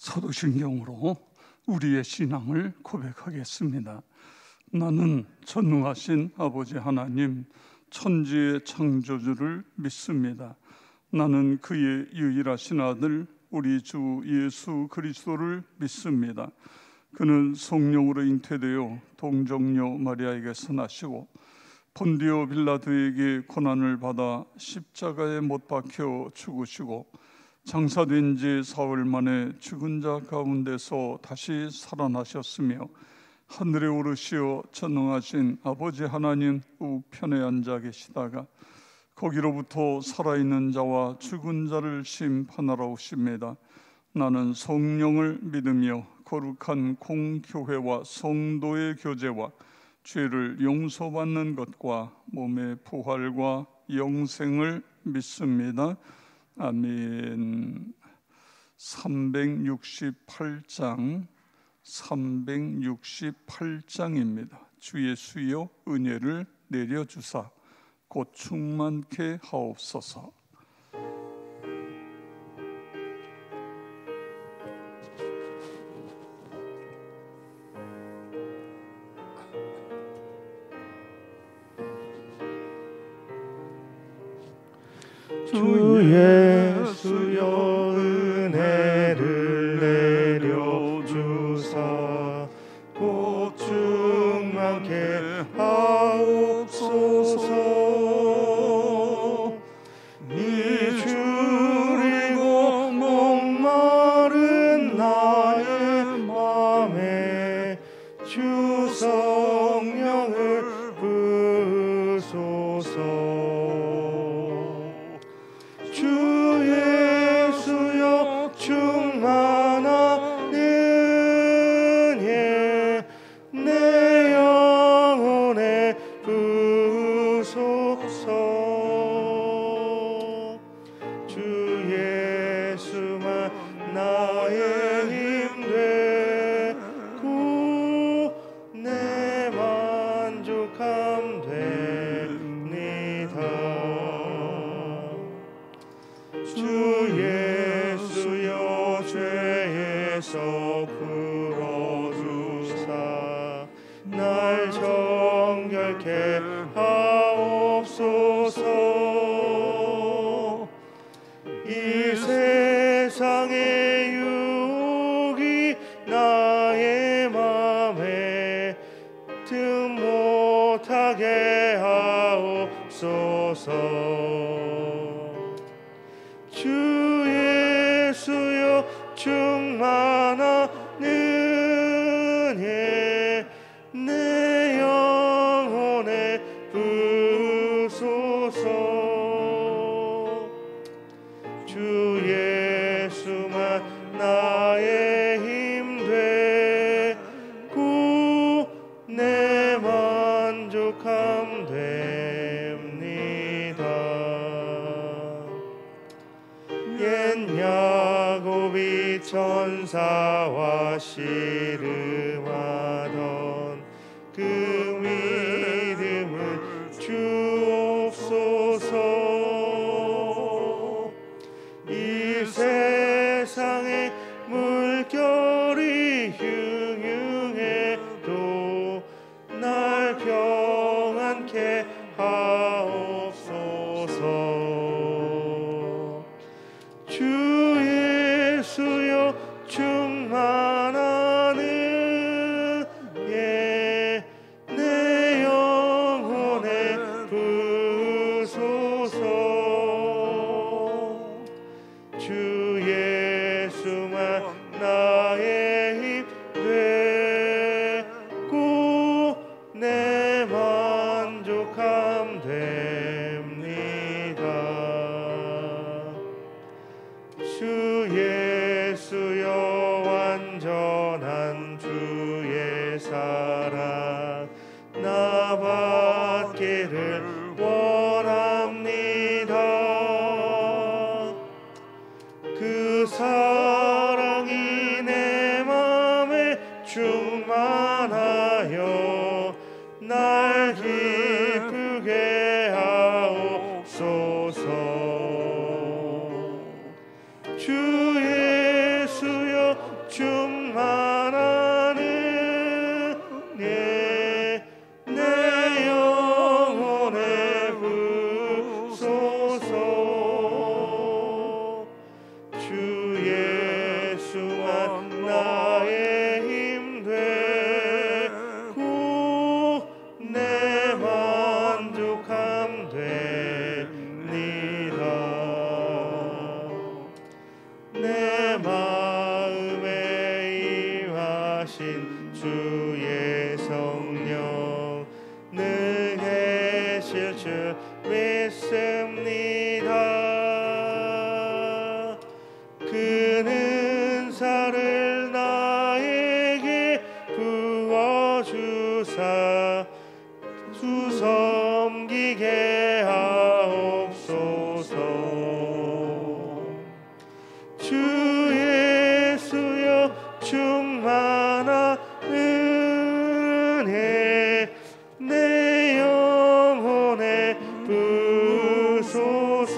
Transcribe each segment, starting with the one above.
사도신경으로 우리의 신앙을 고백하겠습니다. 나는 전능하신 아버지 하나님, 천지의 창조주를 믿습니다. 나는 그의 유일하신 아들 우리 주 예수 그리스도를 믿습니다. 그는 성령으로 잉태되어 동정녀 마리아에게서 나시고 본디오 빌라도에게 고난을 받아 십자가에 못 박혀 죽으시고 장사된 지 사흘 만에 죽은 자 가운데서 다시 살아나셨으며 하늘에 오르시어 전능하신 아버지 하나님 우편에 앉아 계시다가 거기로부터 살아있는 자와 죽은 자를 심판하러 오십니다. 나는 성령을 믿으며 거룩한 공교회와 성도의 교제와 죄를 용서받는 것과 몸의 부활과 영생을 믿습니다. 아멘. 368장입니다. 주 예수여 은혜를 내려주사 곧 충만케 하옵소서. 주 예수여 은혜를 내려주사 곧 충만케 하옵소서. 이 줄이고 목마른 나의 맘에 주 성령을 부으소서. 주 예수여 충만한 은혜 내 영혼에 부으소서. 주 예수만 나의 힘 되고 내 만족함 됩니다. 주 예수여 죄에서 풀어주사 날 정결케 하옵소서. 이 세상의 유혹이 나의 맘에 등 못하게 하옵소서. 주 예수여 충만한 은혜 내 영혼에 부으소서. 주 예수만 나의 힘 되고 내 만족함 됩니다. 옛 야곱이 천사와 씨름하던 그 믿음을 주옵소서. 이 세상에 물결이 흉흉해도 날 평안케 하옵소서. 주 예수여 충만한 은혜 내 영혼에 부으소서. 주 예수만 나의 힘 되고 내 만족함 됩니다. 주 예수여 완전한 주의 사랑 나 받기를 원합니다. 그 사랑이 내 맘에 충만하여 날 기쁘게 하옵소서. 주 예수여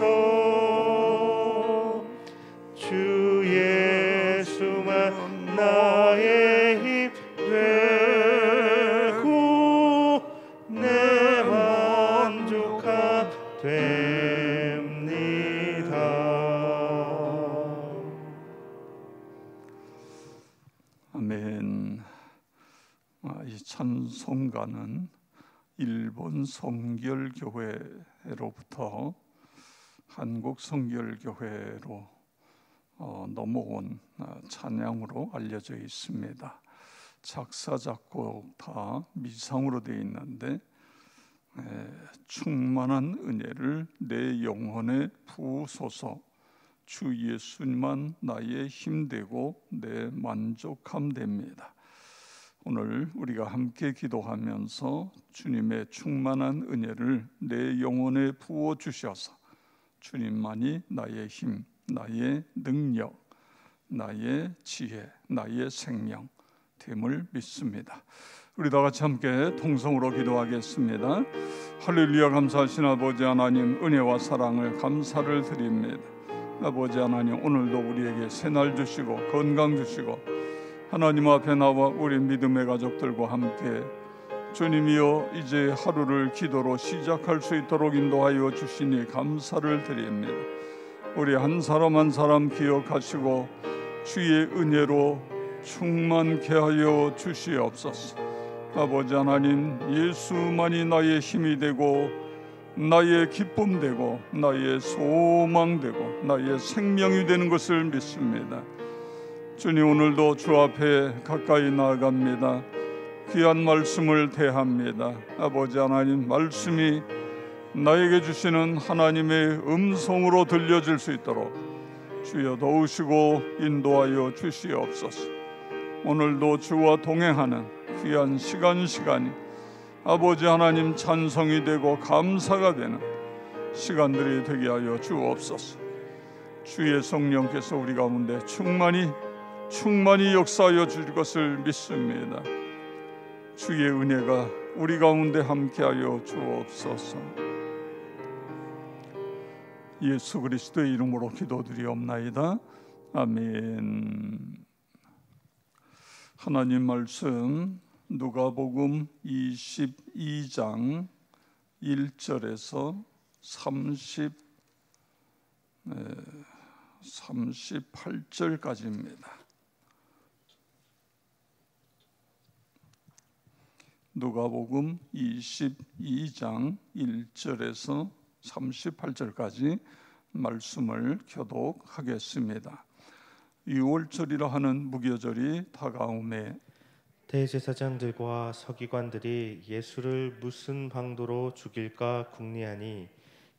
하옵소서. 주 예수만 나의 힘 되고 내 만족함 됩니다. 아멘. 이 찬송가는 일본 성결교회로부터 한국 성결교회로 넘어온 찬양으로 알려져 있습니다. 작사 작곡 다 미상으로 되어 있는데 충만한 은혜를 내 영혼에 부으소서. 주 예수님만 나의 힘되고 내 만족함 됩니다. 오늘 우리가 함께 기도하면서 주님의 충만한 은혜를 내 영혼에 부어 주셔서 주님만이 나의 힘, 나의 능력, 나의 지혜, 나의 생명 됨을 믿습니다. 우리 다 같이 함께 통성으로 기도하겠습니다. 할렐루야. 감사하신 아버지 하나님, 은혜와 사랑을 감사를 드립니다. 아버지 하나님, 오늘도 우리에게 새날 주시고 건강 주시고 하나님 앞에 나와 우리 믿음의 가족들과 함께 주님이여 이제 하루를 기도로 시작할 수 있도록 인도하여 주시니 감사를 드립니다. 우리 한 사람 한 사람 기억하시고 주의 은혜로 충만케 하여 주시옵소서. 아버지 하나님, 예수만이 나의 힘이 되고 나의 기쁨 되고 나의 소망 되고 나의 생명이 되는 것을 믿습니다. 주님, 오늘도 주 앞에 가까이 나아갑니다. 귀한 말씀을 대합니다. 아버지 하나님, 말씀이 나에게 주시는 하나님의 음성으로 들려질 수 있도록 주여 도우시고 인도하여 주시옵소서. 오늘도 주와 동행하는 귀한 시간이 아버지 하나님 찬송이 되고 감사가 되는 시간들이 되게 하여 주옵소서. 주의 성령께서 우리 가운데 충만히 역사하여 줄 것을 믿습니다. 주의 은혜가 우리 가운데 함께하여 주옵소서. 예수 그리스도의 이름으로 기도드리옵나이다. 아멘. 하나님 말씀 누가복음 22장 1절에서 38절까지입니다. 누가복음 22장 1절에서 38절까지 말씀을 교독하겠습니다. 유월절이라 하는 무교절이 다가오매 대제사장들과 서기관들이 예수를 무슨 방도로 죽일까 궁리하니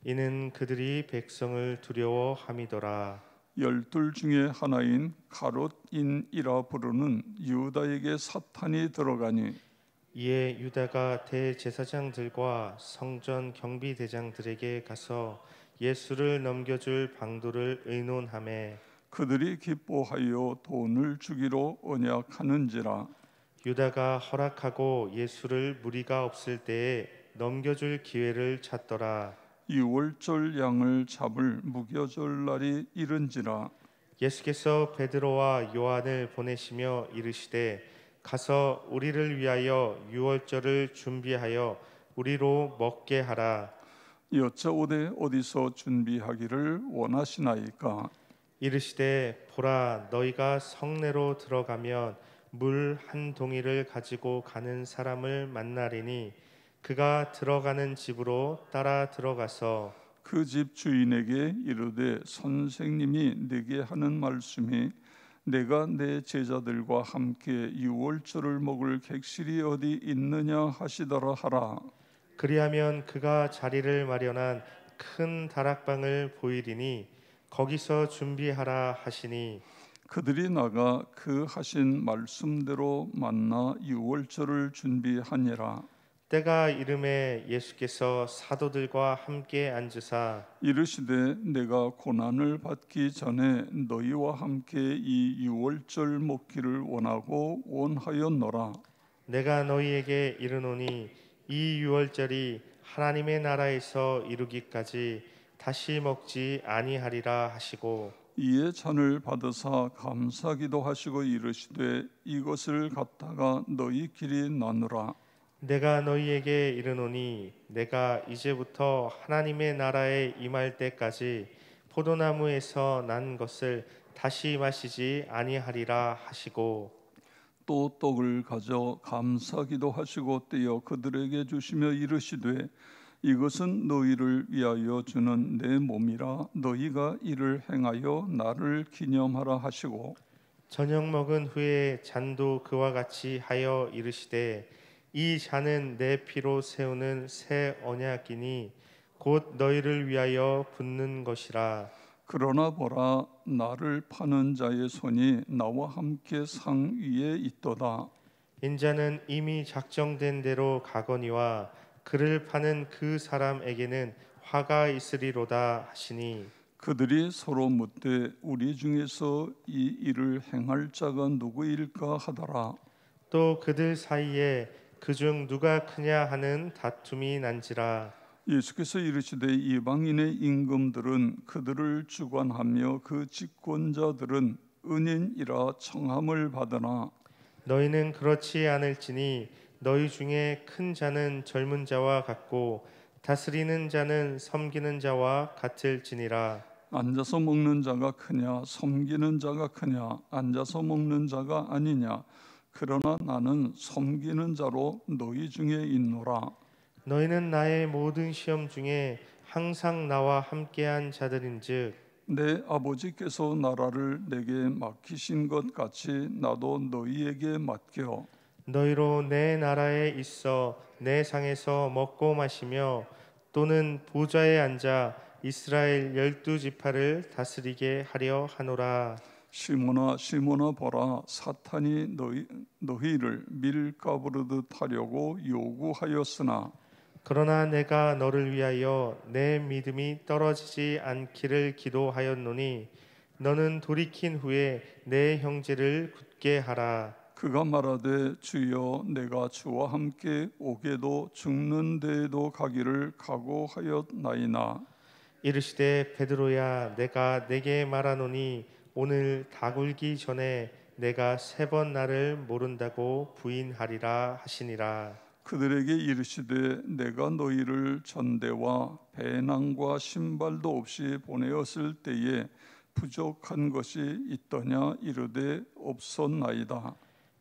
이는 그들이 백성을 두려워함이더라. 12 중에 하나인 가롯인이라 부르는 유다에게 사탄이 들어가니 이에 유다가 대제사장들과 성전 경비대장들에게 가서 예수를 넘겨줄 방도를 의논하매 그들이 기뻐하여 돈을 주기로 언약하는지라. 유다가 허락하고 예수를 무리가 없을 때에 넘겨줄 기회를 찾더라. 유월절 양을 잡을 무교절 날이 이른지라. 예수께서 베드로와 요한을 보내시며 이르시되 가서 우리를 위하여 유월절을 준비하여 우리로 먹게 하라. 여짜오되 어디서 준비하기를 원하시나이까. 이르시되 보라, 너희가 성내로 들어가면 물 한 동이를 가지고 가는 사람을 만나리니 그가 들어가는 집으로 따라 들어가서 그 집 주인에게 이르되 선생님이 내게 하는 말씀이 내가 내 제자들과 함께 유월절을 먹을 객실이 어디 있느냐 하시더라 하라. 그리하면 그가 자리를 마련한 큰 다락방을 보이리니 거기서 준비하라 하시니 그들이 나가 그 하신 말씀대로 만나 유월절을 준비하니라. 때가 이름에 예수께서 사도들과 함께 앉으사 이르시되 내가 고난을 받기 전에 너희와 함께 이 유월절 먹기를 원하였노라. 내가 너희에게 이르노니 이 유월절이 하나님의 나라에서 이루기까지 다시 먹지 아니하리라 하시고 이에 잔을 받으사 감사기도 하시고 이르시되 이것을 갖다가 너희끼리 나누라. 내가 너희에게 이르노니 내가 이제부터 하나님의 나라에 임할 때까지 포도나무에서 난 것을 다시 마시지 아니하리라 하시고 또 떡을 가져 감사기도 하시고 떼어 그들에게 주시며 이르시되 이것은 너희를 위하여 주는 내 몸이라 너희가 이를 행하여 나를 기념하라 하시고 저녁 먹은 후에 잔도 그와 같이 하여 이르시되 이 잔은 내 피로 세우는 새 언약이니 곧 너희를 위하여 붓는 것이라. 그러나 보라 나를 파는 자의 손이 나와 함께 상 위에 있도다. 인자는 이미 작정된 대로 가거니와 그를 파는 그 사람에게는 화가 있으리로다 하시니 그들이 서로 묻되 우리 중에서 이 일을 행할 자가 누구일까 하더라. 또 그들 사이에 그중 누가 크냐 하는 다툼이 난지라. 예수께서 이르시되 이방인의 임금들은 그들을 주관하며 그 집권자들은 은인이라 청함을 받으나 너희는 그렇지 않을지니 너희 중에 큰 자는 젊은 자와 같고 다스리는 자는 섬기는 자와 같을지니라. 앉아서 먹는 자가 크냐 섬기는 자가 크냐 앉아서 먹는 자가 아니냐 그러나 나는 섬기는 자로 너희 중에 있노라. 너희는 나의 모든 시험 중에 항상 나와 함께한 자들인즉 내 아버지께서 나라를 내게 맡기신 것 같이 나도 너희에게 맡겨 너희로 내 나라에 있어 내 상에서 먹고 마시며 또는 보좌에 앉아 이스라엘 12지파를 다스리게 하려 하노라. 시몬아 시몬아 보라 사탄이 너희를 밀가부르듯 하려고 요구하였으나 그러나 내가 너를 위하여 내 믿음이 떨어지지 않기를 기도하였노니 너는 돌이킨 후에 내 형제를 굳게 하라. 그가 말하되 주여 내가 주와 함께 오게도 죽는 데에도 가기를 각오하였나이다. 이르시되 베드로야 내가 내게 말하노니 오늘 다 굴기 전에 내가 3번 나를 모른다고 부인하리라 하시니라. 그들에게 이르시되 내가 너희를 전대와 배낭과 신발도 없이 보내었을 때에 부족한 것이 있더냐 이르되 없었나이다.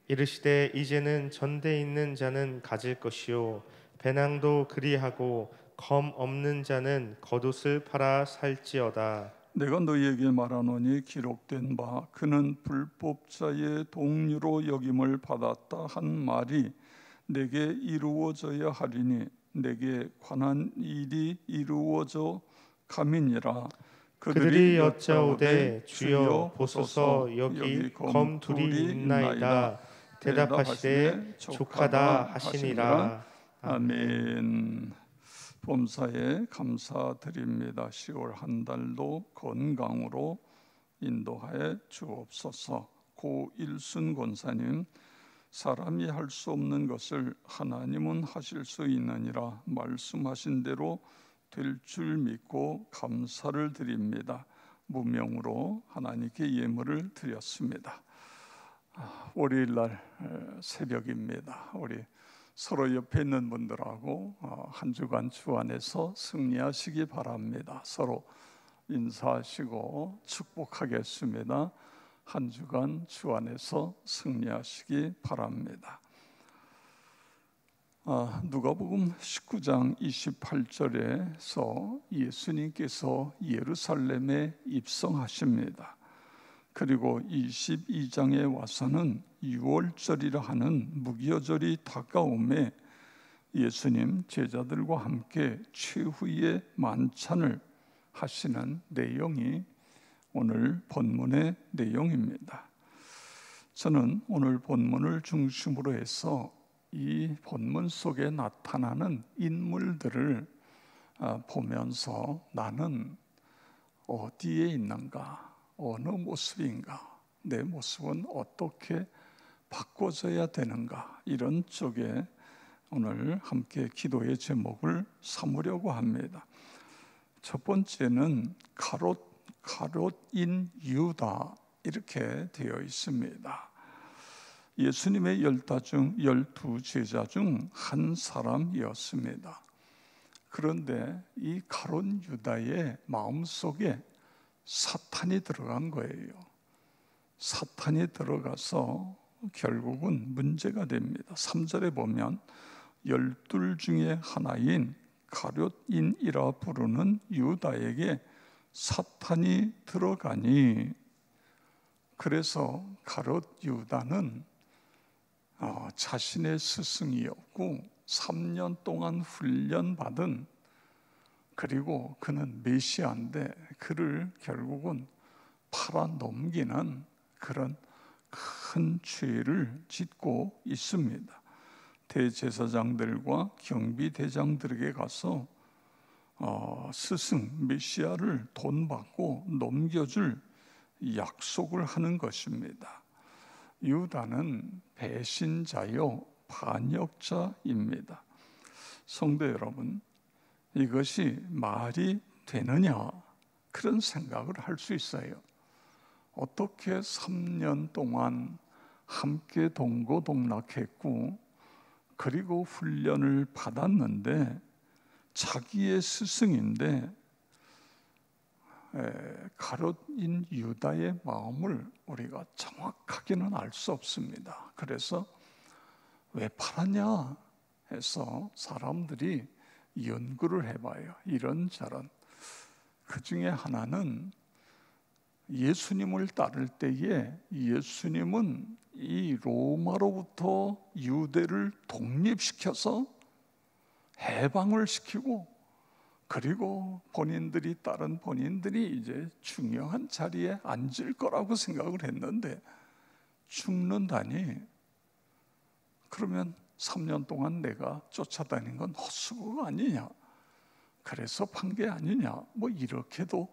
이르시되 이제는 전대 있는 자는 가질 것이요 배낭도 그리하고 검 없는 자는 겉옷을 팔아 살지어다. 내가 너희에게 말하노니 기록된 바 그는 불법자의 동류로 여김을 받았다 한 말이 내게 이루어져야 하리니 내게 관한 일이 이루어져 감이니라. 그들이 여짜오되 주여 보소서 여기 검 둘이 있나이다. 대답하시되 족하다 하시니라. 아멘. 범사에 감사드립니다. 10월 한 달도 건강으로 인도하여 주옵소서. 고일순 권사님, 사람이 할 수 없는 것을 하나님은 하실 수 있느니라 말씀하신 대로 될 줄 믿고 감사를 드립니다. 무명으로 하나님께 예물을 드렸습니다. 월요일 날 새벽입니다. 우리 서로 옆에 있는 분들하고 한 주간 주 안에서 승리하시기 바랍니다. 서로 인사하시고 축복하겠습니다. 한 주간 주 안에서 승리하시기 바랍니다. 누가복음 19장 28절에서 예수님께서 예루살렘에 입성하십니다. 그리고 22장에 와서는 유월절이라 하는 무교절이 다가오매 예수님 제자들과 함께 최후의 만찬을 하시는 내용이 오늘 본문의 내용입니다. 저는 오늘 본문을 중심으로 해서 이 본문 속에 나타나는 인물들을 보면서 나는 어디에 있는가, 어느 모습인가, 내 모습은 어떻게 바꿔져야 되는가, 이런 쪽에 오늘 함께 기도의 제목을 삼으려고 합니다. 첫 번째는 가롯인 유다 이렇게 되어 있습니다. 예수님의 12 제자 중 한 사람이었습니다. 그런데 이 가롯 유다의 마음속에 사탄이 들어간 거예요. 사탄이 들어가서 결국은 문제가 됩니다. 3절에 보면 12 중에 하나인 가롯인이라 부르는 유다에게 사탄이 들어가니, 그래서 가롯 유다는 자신의 스승이었고 3년 동안 훈련받은, 그리고 그는 메시아인데 그를 결국은 팔아넘기는 그런 큰 죄를 짓고 있습니다. 대제사장들과 경비대장들에게 가서 스승 메시아를 돈 받고 넘겨줄 약속을 하는 것입니다. 유다는 배신자요 반역자입니다. 성도 여러분, 이것이 말이 되느냐 그런 생각을 할 수 있어요. 어떻게 3년 동안 함께 동고동락했고 그리고 훈련을 받았는데 자기의 스승인데 가롯인 유다의 마음을 우리가 정확하게는 알 수 없습니다. 그래서 왜 팔았냐 해서 사람들이 연구를 해봐요. 이런저런. 그 중에 하나는 예수님을 따를 때에 예수님은 이 로마로부터 유대를 독립시켜서 해방을 시키고, 그리고 다른 본인들이 이제 중요한 자리에 앉을 거라고 생각을 했는데 죽는다니, 그러면 3년 동안 내가 쫓아다닌 건 헛수고가 아니냐, 그래서 판 게 아니냐, 뭐 이렇게도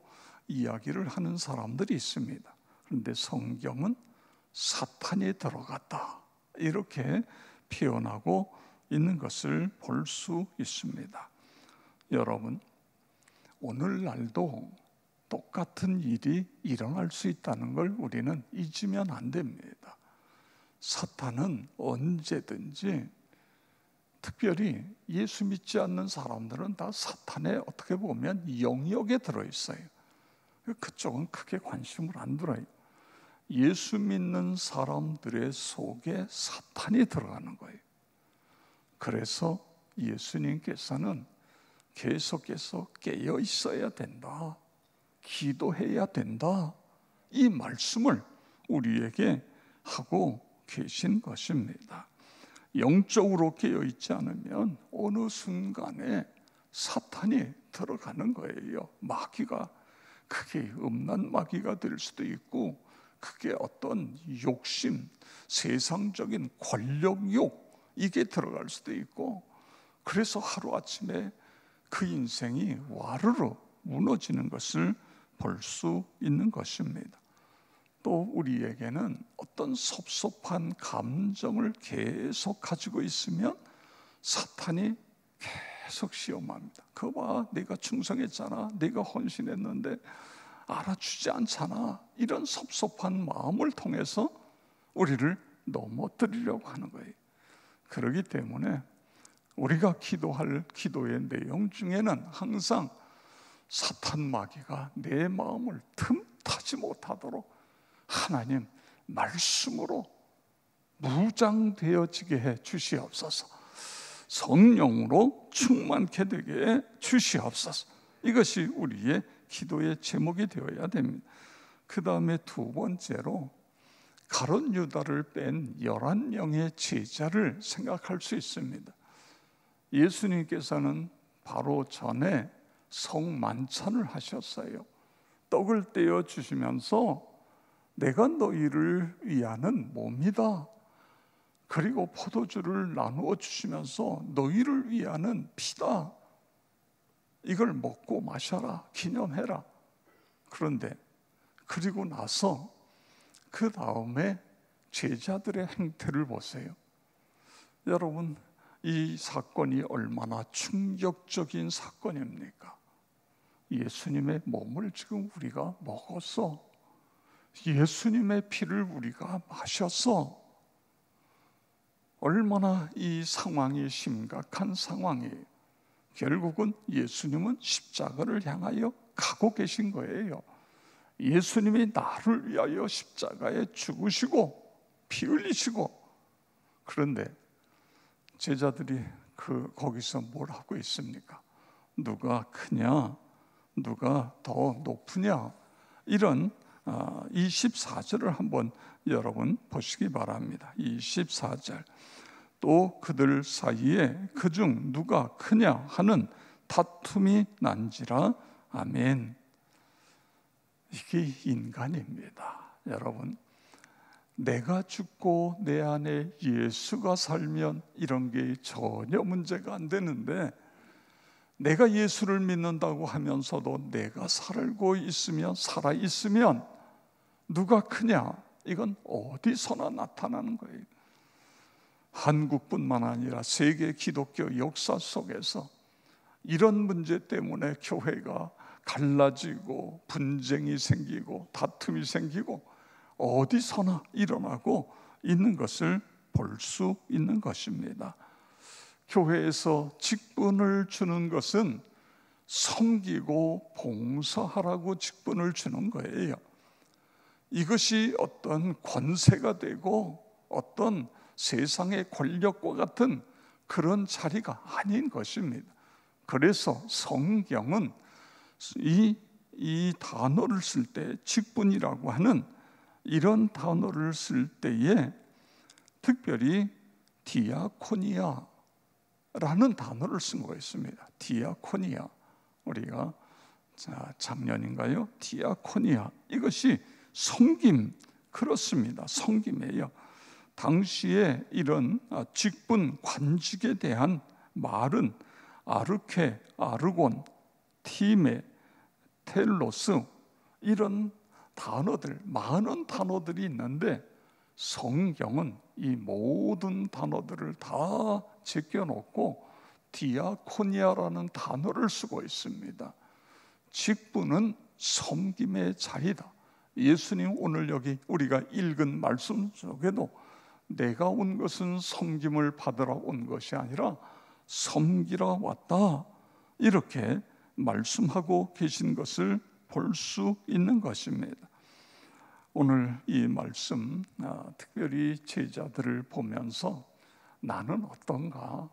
이야기를 하는 사람들이 있습니다. 그런데 성경은 사탄이 들어갔다 이렇게 표현하고 있는 것을 볼 수 있습니다. 여러분, 오늘날도 똑같은 일이 일어날 수 있다는 걸 우리는 잊으면 안 됩니다. 사탄은 언제든지, 특별히 예수 믿지 않는 사람들은 다 사탄의 어떻게 보면 영역에 들어있어요. 그쪽은 크게 관심을 안 들어요. 예수 믿는 사람들의 속에 사탄이 들어가는 거예요. 그래서 예수님께서는 계속해서 깨어 있어야 된다, 기도해야 된다, 이 말씀을 우리에게 하고 계신 것입니다. 영적으로 깨어 있지 않으면 어느 순간에 사탄이 들어가는 거예요. 마귀가, 그게 음란 마귀가 될 수도 있고, 그게 어떤 욕심, 세상적인 권력욕, 이게 들어갈 수도 있고, 그래서 하루아침에 그 인생이 와르르 무너지는 것을 볼 수 있는 것입니다. 또 우리에게는 어떤 섭섭한 감정을 계속 가지고 있으면 사탄이 계속 시험합니다. 그거 봐, 내가 충성했잖아, 내가 헌신했는데 알아주지 않잖아, 이런 섭섭한 마음을 통해서 우리를 넘어뜨리려고 하는 거예요. 그렇기 때문에 우리가 기도할 기도의 내용 중에는 항상 사탄 마귀가 내 마음을 틈타지 못하도록 하나님 말씀으로 무장되어지게 해 주시옵소서, 성령으로 충만케 되게 해 주시옵소서. 이것이 우리의 기도의 제목이 되어야 됩니다. 그 다음에 두 번째로 가롯 유다를 뺀 11명의 제자를 생각할 수 있습니다. 예수님께서는 바로 전에 성만찬을 하셨어요. 떡을 떼어 주시면서 내가 너희를 위하는 몸이다, 그리고 포도주를 나누어 주시면서 너희를 위하는 피다, 이걸 먹고 마셔라, 기념해라. 그런데 그리고 나서 그 다음에 제자들의 행태를 보세요. 여러분, 이 사건이 얼마나 충격적인 사건입니까? 예수님의 몸을 지금 우리가 먹었어. 예수님의 피를 우리가 마셨어. 얼마나 이 상황이 심각한 상황이에요. 결국은 예수님은 십자가를 향하여 가고 계신 거예요. 예수님이 나를 위하여 십자가에 죽으시고 피 흘리시고, 그런데 제자들이 거기서 뭘 하고 있습니까? 누가 크냐? 누가 더 높으냐? 이런 24절을 한번 여러분 보시기 바랍니다. 24절. 또 그들 사이에 그중 누가 크냐 하는 다툼이 난지라. 아멘. 이게 인간입니다. 여러분, 내가 죽고 내 안에 예수가 살면 이런 게 전혀 문제가 안 되는데, 내가 예수를 믿는다고 하면서도 내가 살고 있으면, 살아 있으면 누가 크냐? 이건 어디서나 나타나는 거예요. 한국뿐만 아니라 세계 기독교 역사 속에서 이런 문제 때문에 교회가 갈라지고 분쟁이 생기고 다툼이 생기고 어디서나 일어나고 있는 것을 볼 수 있는 것입니다. 교회에서 직분을 주는 것은 섬기고 봉사하라고 직분을 주는 거예요. 이것이 어떤 권세가 되고 어떤 세상의 권력과 같은 그런 자리가 아닌 것입니다. 그래서 성경은 이 단어를 쓸 때, 직분이라고 하는 이런 단어를 쓸 때에 특별히 디아코니아라는 단어를 쓴 거 있습니다. 디아코니아. 우리가 작년인가요? 디아코니아. 이것이 섬김, 그렇습니다. 섬김이에요. 당시에 이런 직분, 관직에 대한 말은 아르케, 아르곤, 티메, 텔로스, 이런 단어들, 많은 단어들이 있는데 성경은 이 모든 단어들을 다 제껴놓고 디아코니아라는 단어를 쓰고 있습니다. 직분은 섬김의 자리다. 예수님 오늘 여기 우리가 읽은 말씀 속에도 내가 온 것은 섬김을 받으러 온 것이 아니라 섬기러 왔다, 이렇게 말씀하고 계신 것을 볼 수 있는 것입니다. 오늘 이 말씀, 특별히 제자들을 보면서 나는 어떤가?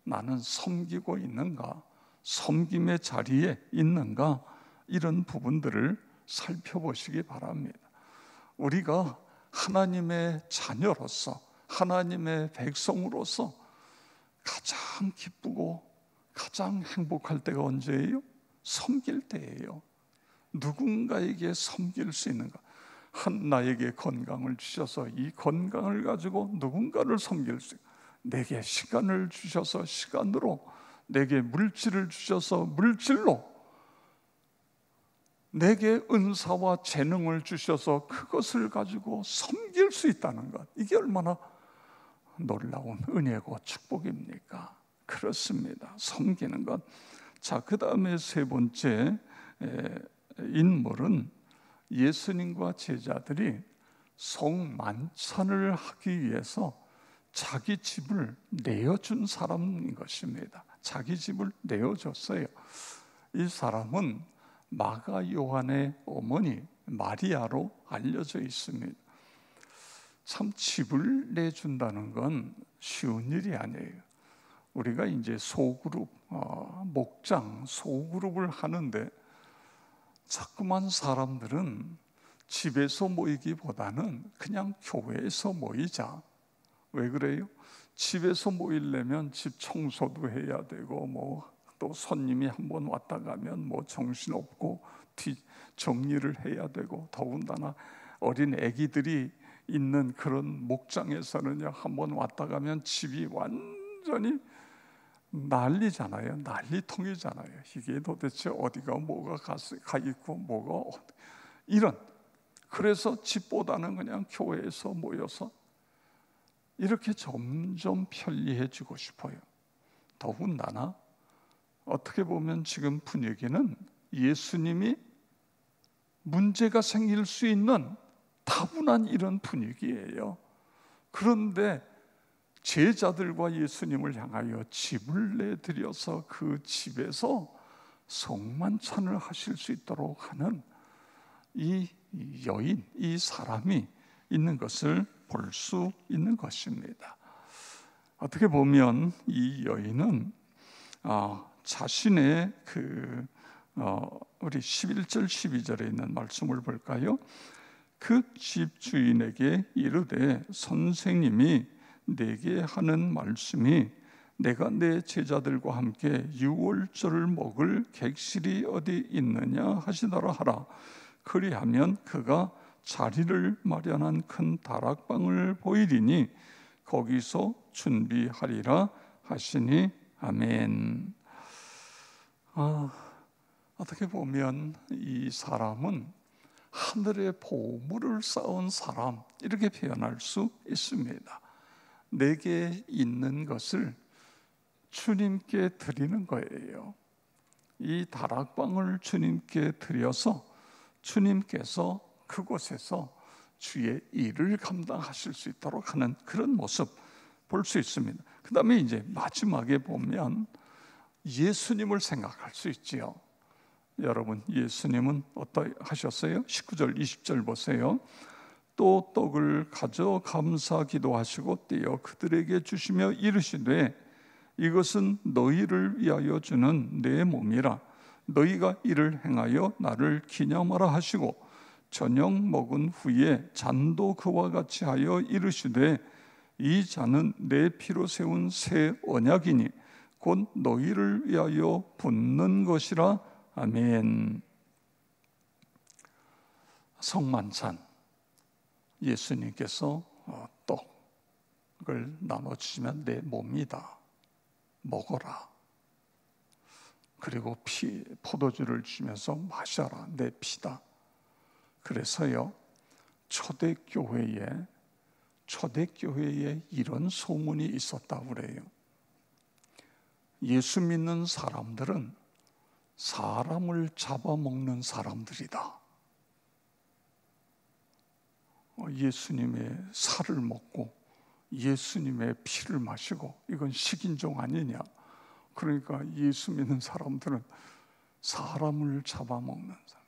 나는 섬기고 있는가? 섬김의 자리에 있는가? 이런 부분들을 살펴보시기 바랍니다. 우리가 하나님의 자녀로서, 하나님의 백성으로서 가장 기쁘고 가장 행복할 때가 언제예요? 섬길 때예요. 누군가에게 섬길 수 있는가? 나에게 건강을 주셔서 이 건강을 가지고 누군가를 섬길 수 있는가? 내게 시간을 주셔서 시간으로, 내게 물질을 주셔서 물질로, 내게 은사와 재능을 주셔서 그것을 가지고 섬길 수 있다는 것, 이게 얼마나 놀라운 은혜고 축복입니까? 그렇습니다. 섬기는 것. 자, 그 다음에 세 번째 인물은 예수님과 제자들이 성만찬을 하기 위해서 자기 집을 내어준 사람인 것입니다. 자기 집을 내어줬어요. 이 사람은 마가 요한의 어머니 마리아로 알려져 있습니다. 참, 집을 내준다는 건 쉬운 일이 아니에요. 우리가 이제 소그룹, 목장, 소그룹을 하는데 자꾸만 사람들은 집에서 모이기보다는 그냥 교회에서 모이자. 왜 그래요? 집에서 모이려면 집 청소도 해야 되고, 또 손님이 한번 왔다 가면 정신없고 정리를 해야 되고, 더군다나 어린 아기들이 있는 그런 목장에서는요, 한번 왔다 가면 집이 완전히 난리잖아요. 난리통이잖아요. 이게 도대체 어디가 뭐가 가 있고 뭐가 이런. 그래서 집보다는 그냥 교회에서 모여서 이렇게 점점 편리해지고 싶어요. 더군다나 어떻게 보면 지금 분위기는 예수님이 문제가 생길 수 있는 다분한 이런 분위기예요. 그런데 제자들과 예수님을 향하여 집을 내드려서 그 집에서 성만찬을 하실 수 있도록 하는 이 여인, 이 사람이 있는 것을 볼 수 있는 것입니다. 어떻게 보면 이 여인은 자신의 우리 11절 12절에 있는 말씀을 볼까요? 그 집 주인에게 이르되 선생님이 내게 하는 말씀이 내가 내 제자들과 함께 유월절을 먹을 객실이 어디 있느냐 하시더라 하라. 그리하면 그가 자리를 마련한 큰 다락방을 보이리니 거기서 준비하리라 하시니 아멘. 어떻게 보면 이 사람은 하늘의 보물을 쌓은 사람, 이렇게 표현할 수 있습니다. 내게 있는 것을 주님께 드리는 거예요. 이 다락방을 주님께 드려서 주님께서 그곳에서 주의 일을 감당하실 수 있도록 하는 그런 모습 볼 수 있습니다. 그 다음에 이제 마지막에 보면 예수님을 생각할 수 있지요. 여러분, 예수님은 어떠하셨어요? 19절 20절 보세요. 또 떡을 가져 감사 기도하시고 떼어 그들에게 주시며 이르시되 이것은 너희를 위하여 주는 내 몸이라. 너희가 이를 행하여 나를 기념하라 하시고 저녁 먹은 후에 잔도 그와 같이 하여 이르시되 이 잔은 내 피로 세운 새 언약이니 곧 너희를 위하여 붓는 것이라. 아멘. 성만찬, 예수님께서 떡을 나눠주시면 내 몸이다, 먹어라. 그리고 포도주를 주면서 마셔라, 내 피다. 그래서요, 초대교회에 이런 소문이 있었다고 그래요. 예수 믿는 사람들은 사람을 잡아먹는 사람들이다. 예수님의 살을 먹고 예수님의 피를 마시고 이건 식인종 아니냐. 그러니까 예수 믿는 사람들은 사람을 잡아먹는 사람.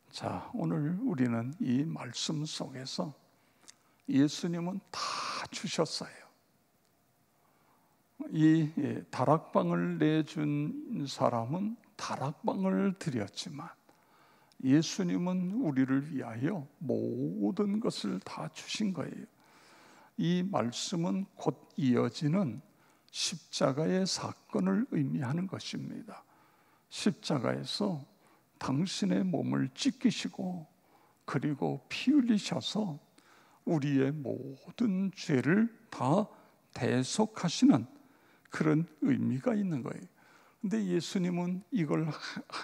자, 오늘 우리는 이 말씀 속에서 예수님은 다 주셨어요. 이 다락방을 내준 사람은 다락방을 드렸지만 예수님은 우리를 위하여 모든 것을 다 주신 거예요. 이 말씀은 곧 이어지는 십자가의 사건을 의미하는 것입니다. 십자가에서 당신의 몸을 찢기시고 그리고 피 흘리셔서 우리의 모든 죄를 다 대속하시는 그런 의미가 있는 거예요. 근데 예수님은 이걸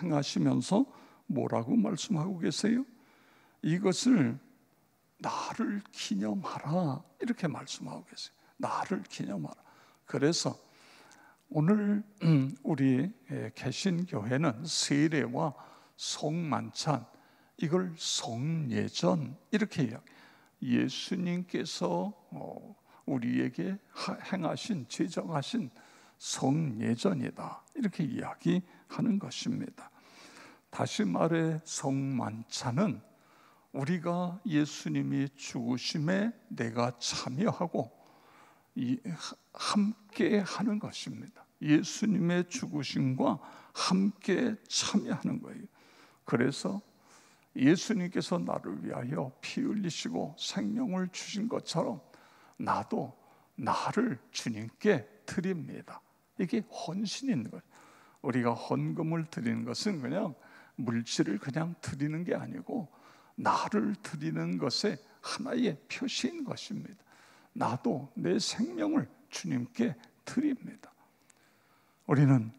행하시면서 뭐라고 말씀하고 계세요? 이것을 나를 기념하라, 이렇게 말씀하고 계세요. 나를 기념하라. 그래서 오늘 우리 개신교회는 세례와 성만찬, 이걸 성예전 이렇게 이야기해요. 예수님께서 우리에게 행하신, 제정하신 성예전이다, 이렇게 이야기하는 것입니다. 다시 말해 성만찬은 우리가 예수님이 죽으심에 내가 참여하고 함께 하는 것입니다. 예수님의 죽으심과 함께 참여하는 거예요. 그래서 예수님께서 나를 위하여 피 흘리시고 생명을 주신 것처럼 나도 나를 주님께 드립니다. 이게 헌신이 있는 거예요. 우리가 헌금을 드리는 것은 그냥 물질을 그냥 드리는 게 아니고 나를 드리는 것의 하나의 표시인 것입니다. 나도 내 생명을 주님께 드립니다. 우리는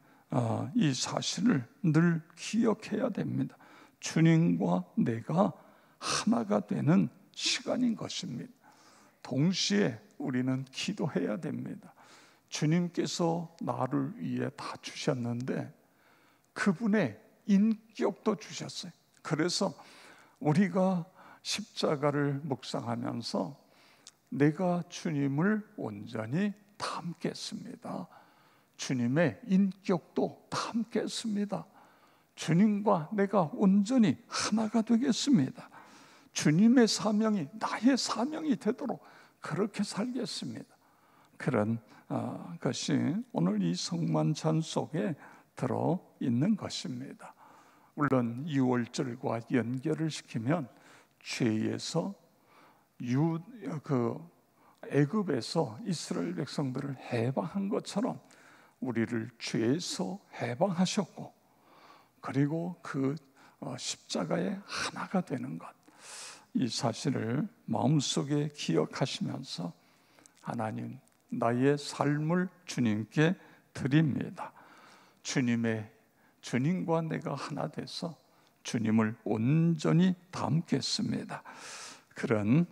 이 사실을 늘 기억해야 됩니다. 주님과 내가 하나가 되는 시간인 것입니다. 동시에 우리는 기도해야 됩니다. 주님께서 나를 위해 다 주셨는데 그분의 인격도 주셨어요. 그래서 우리가 십자가를 묵상하면서 내가 주님을 온전히 담겠습니다. 주님의 인격도 담겠습니다. 주님과 내가 온전히 하나가 되겠습니다. 주님의 사명이 나의 사명이 되도록 그렇게 살겠습니다. 그런 것이 오늘 이 성만찬 속에 들어있는 것입니다. 물론 6월절과 연결을 시키면 죄에서 애굽에서 이스라엘 백성들을 해방한 것처럼 우리를 죄에서 해방하셨고, 그리고 그 십자가의 하나가 되는 것, 이 사실을 마음속에 기억하시면서 하나님, 나의 삶을 주님께 드립니다. 주님과 내가 하나 돼서 주님을 온전히 담겠습니다. 그런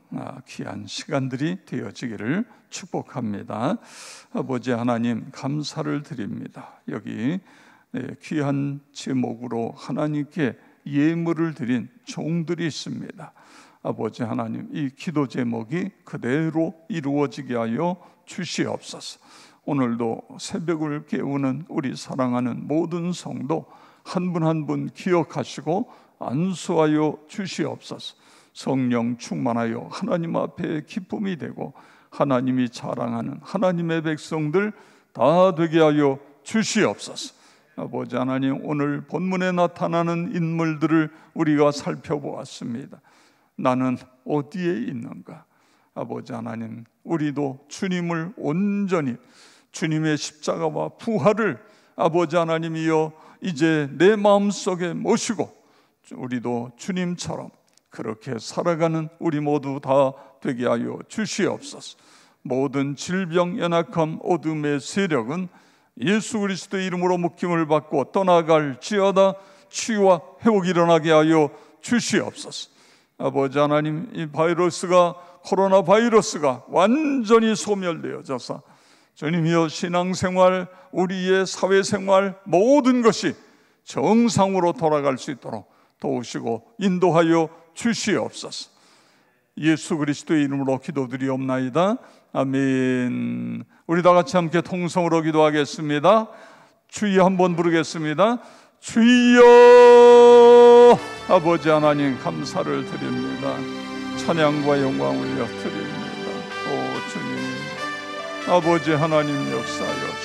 귀한 시간들이 되어지기를 축복합니다. 아버지 하나님, 감사를 드립니다. 여기 귀한 제목으로 하나님께 예물을 드린 종들이 있습니다. 아버지 하나님, 이 기도 제목이 그대로 이루어지게 하여 주시옵소서. 오늘도 새벽을 깨우는 우리 사랑하는 모든 성도 한 분 한 분 기억하시고 안수하여 주시옵소서. 성령 충만하여 하나님 앞에 기쁨이 되고 하나님이 자랑하는 하나님의 백성들 다 되게 하여 주시옵소서. 아버지 하나님, 오늘 본문에 나타나는 인물들을 우리가 살펴보았습니다. 나는 어디에 있는가? 아버지 하나님, 우리도 주님을 온전히, 주님의 십자가와 부활을 아버지 하나님이여 이제 내 마음속에 모시고 우리도 주님처럼 그렇게 살아가는 우리 모두 다 되게 하여 주시옵소서. 모든 질병, 연약함, 어둠의 세력은 예수 그리스도의 이름으로 묶임을 받고 떠나갈지어다. 치유와 회복이 일어나게 하여 주시옵소서. 아버지 하나님, 이 코로나 바이러스가 완전히 소멸되어져서 주님이여 신앙생활, 우리의 사회생활 모든 것이 정상으로 돌아갈 수 있도록 도우시고 인도하여 주시옵소서. 예수 그리스도의 이름으로 기도드리옵나이다. 아멘. 우리 다 같이 함께 통성으로 기도하겠습니다. 주여 한번 부르겠습니다. 주여. 아버지 하나님, 감사를 드립니다. 찬양과 영광 올려 드립니다. 오 주님, 아버지 하나님 역사하여